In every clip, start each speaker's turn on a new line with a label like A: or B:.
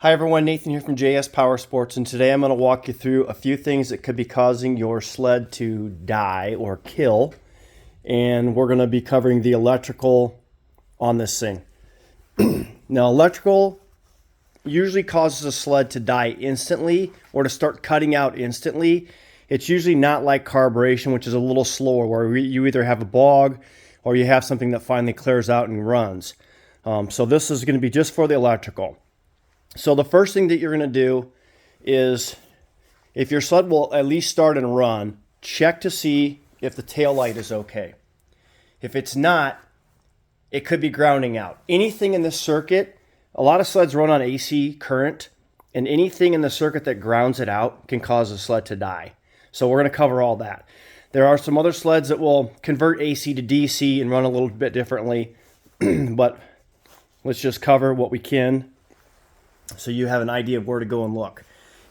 A: Hi everyone, Nathan here from JS Powersports, and today I'm going to walk you through a few things that could be causing your sled to die or kill, and we're going to be covering the electrical on this thing. Now, electrical usually causes a sled to die instantly or to start cutting out instantly. It's usually not like carburation, which is a little slower, where you either have a bog or you have something that finally clears out and runs. So this is going to be just for the electrical. So the first thing that you're going to do is, if your sled will at least start and run, check to see if the tail light is okay. If it's not, it could be grounding out. Anything in this circuit, a lot of sleds run on AC current, and anything in the circuit that grounds it out can cause a sled to die. So we're going to cover all that. There are some other sleds that will convert AC to DC and run a little bit differently, but let's just cover what we can, so you have an idea of where to go and look.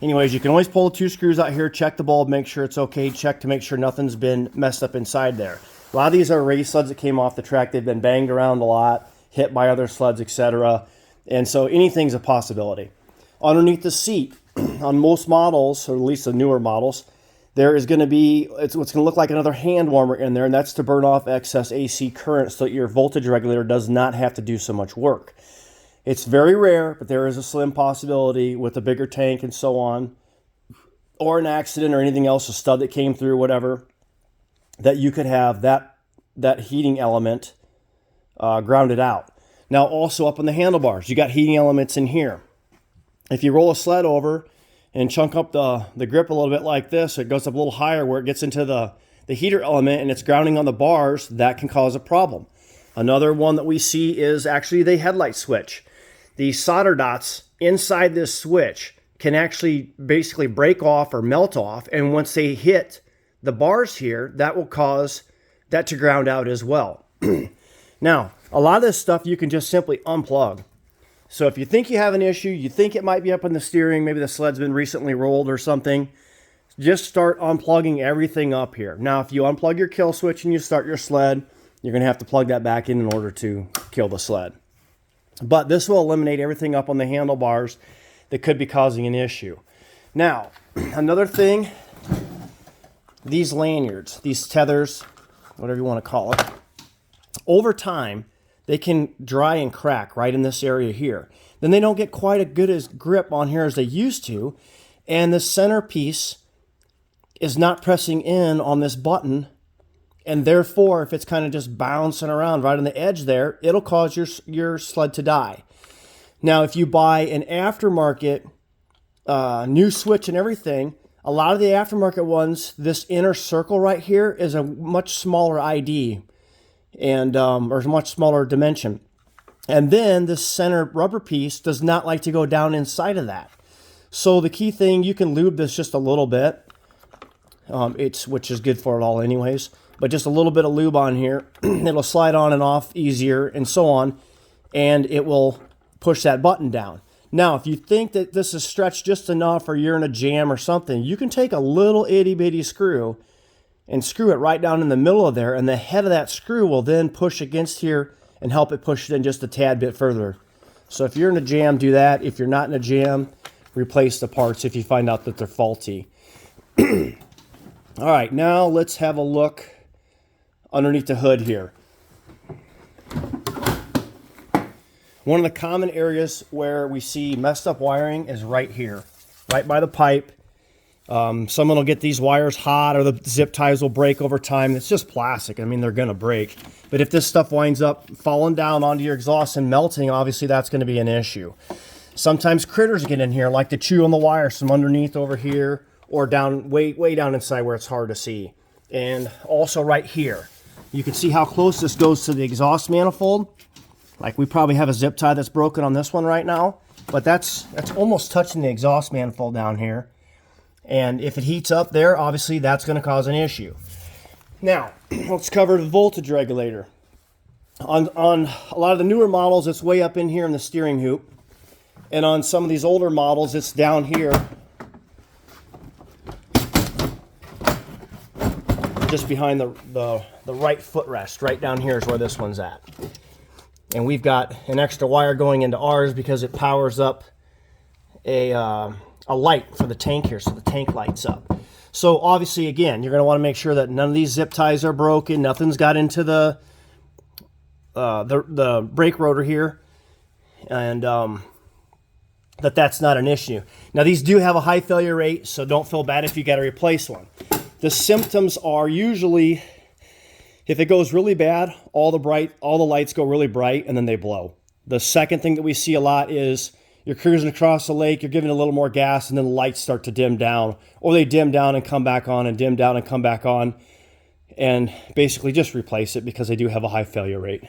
A: Anyways, you can always pull the two screws out here, check the bulb, make sure it's okay, check to make sure nothing's been messed up inside there. A lot of these are race sleds that came off the track. They've been banged around a lot, hit by other sleds, etc. And so anything's a possibility. Underneath the seat, on most models, or at least the newer models, there is going to be, it's what's going to look like another hand warmer in there, and that's to burn off excess AC current so that your voltage regulator does not have to do so much work. It's very rare, but there is a slim possibility with a bigger tank and so on, or an accident or anything else, a stud that came through, whatever, that you could have that heating element grounded out. Now, also up on the handlebars, you got heating elements in here. If you roll a sled over and chunk up the grip a little bit like this, it goes up a little higher where it gets into the heater element and it's grounding on the bars, that can cause a problem. Another one that we see is actually the headlight switch. The solder dots inside this switch can actually basically break off or melt off, and once they hit the bars here, that will cause that to ground out as well. Now, a lot of this stuff you can just simply unplug. So if you think you have an issue, you think it might be up in the steering, maybe the sled's been recently rolled or something, just start unplugging everything up here. Now, if you unplug your kill switch and you start your sled, you're going to have to plug that back in order to kill the sled. But this will eliminate everything up on the handlebars that could be causing an issue. Now, another thing, these lanyards, these tethers, whatever you want to call it, over time, they can dry and crack right in this area here. Then they don't get quite a good as grip on here as they used to, and the center piece is not pressing in on this button. And therefore, if it's kind of just bouncing around right on the edge there, it'll cause your sled to die. Now, if you buy an aftermarket new switch and everything, a lot of the aftermarket ones, this inner circle right here is a much smaller ID and or much smaller dimension. And then this center rubber piece does not like to go down inside of that. So the key thing, you can lube this just a little bit, which is good for it all anyways. But just a little bit of lube on here, it'll slide on and off easier and so on, and it will push that button down. Now, if you think that this is stretched just enough or you're in a jam or something, you can take a little itty bitty screw and screw it right down in the middle of there, and the head of that screw will then push against here and help it push it in just a tad bit further. So if you're in a jam, do that. If you're not in a jam, replace the parts if you find out that they're faulty. All right, now let's have a look underneath the hood here. One of the common areas where we see messed up wiring is right here, right by the pipe. Someone will get these wires hot, or the zip ties will break over time. It's just plastic. I mean, they're going to break. But if this stuff winds up falling down onto your exhaust and melting, obviously that's going to be an issue. Sometimes critters get in here, like to chew on the wires from underneath over here, or down way down inside where it's hard to see. And also right here. You can see how close this goes to the exhaust manifold. Like, we probably have a zip tie that's broken on this one right now, but that's almost touching the exhaust manifold down here. And if it heats up there, obviously that's going to cause an issue. Now, let's cover the voltage regulator. On a lot of the newer models, it's way up in here in the steering hoop. And on some of these older models, it's down here, just behind the right footrest. Right down here is where this one's at. And we've got an extra wire going into ours because it powers up a light for the tank here, so the tank lights up. So obviously, again, you're going to want to make sure that none of these zip ties are broken, nothing's got into the brake rotor here, and that's not an issue. Now, these do have a high failure rate, so don't feel bad if you got to replace one. The symptoms are usually, if it goes really bad, all the lights go really bright and then they blow. The second thing that we see a lot is you're cruising across the lake, you're giving a little more gas, and then the lights start to dim down, or they dim down and come back on, and dim down and come back on, and basically just replace it because they do have a high failure rate.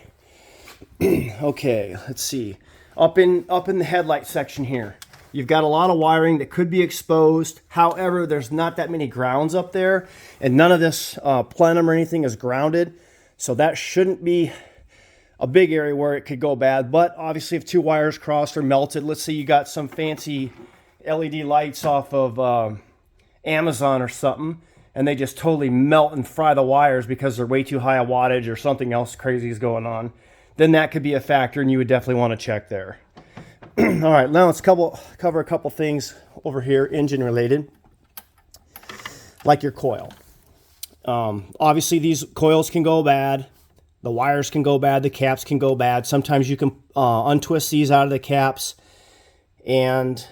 A: Okay, let's see. Up in the headlight section here, you've got a lot of wiring that could be exposed. However, there's not that many grounds up there, and none of this plenum or anything is grounded, so that shouldn't be a big area where it could go bad. But obviously, if two wires crossed or melted, let's say you got some fancy LED lights off of Amazon or something, and they just totally melt and fry the wires because they're way too high a wattage or something else crazy is going on, then that could be a factor, and you would definitely want to check there. All right, now let's cover a couple things over here, engine related, like your coil. Obviously, these coils can go bad. The wires can go bad. The caps can go bad. Sometimes you can untwist these out of the caps and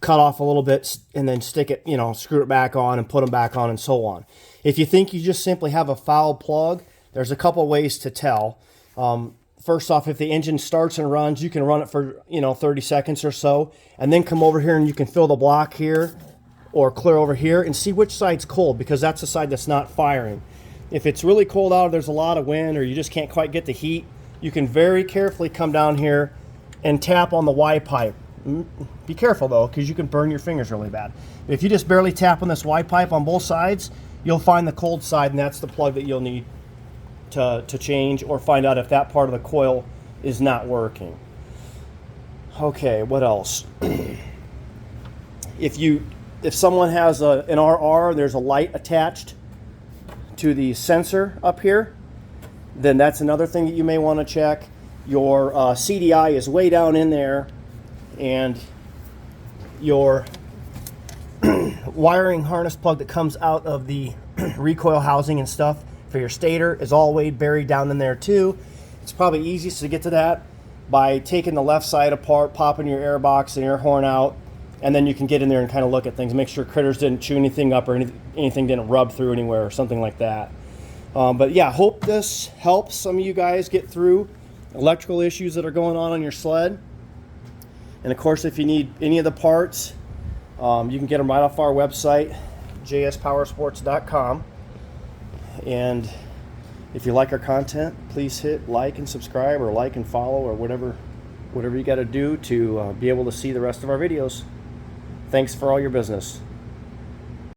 A: cut off a little bit and then stick it, screw it back on and put them back on and so on. If you think you just simply have a foul plug, there's a couple ways to tell. First off, if the engine starts and runs, you can run it for 30 seconds or so, and then come over here and you can fill the block here or clear over here and see which side's cold, because that's the side that's not firing. If it's really cold out, there's a lot of wind, or you just can't quite get the heat, you can very carefully come down here and tap on the Y pipe. Be careful though, because you can burn your fingers really bad. If you just barely tap on this Y pipe on both sides, you'll find the cold side, and that's the plug that you'll need to change, or find out if that part of the coil is not working. Okay, what else? If someone has an RR, there's a light attached to the sensor up here, then that's another thing that you may want to check. Your CDI is way down in there, and your wiring harness plug that comes out of the recoil housing and stuff for your stator is all way buried down in there too. It's probably easiest to get to that by taking the left side apart, popping your air box and air horn out, and then you can get in there and kind of look at things, make sure critters didn't chew anything up or anything didn't rub through anywhere or something like that. But yeah, hope this helps some of you guys get through electrical issues that are going on your sled. And of course, if you need any of the parts, you can get them right off our website, jspowersports.com. And if you like our content, please hit like and subscribe, or like and follow, or whatever you got to do to be able to see the rest of our videos. Thanks for all your business.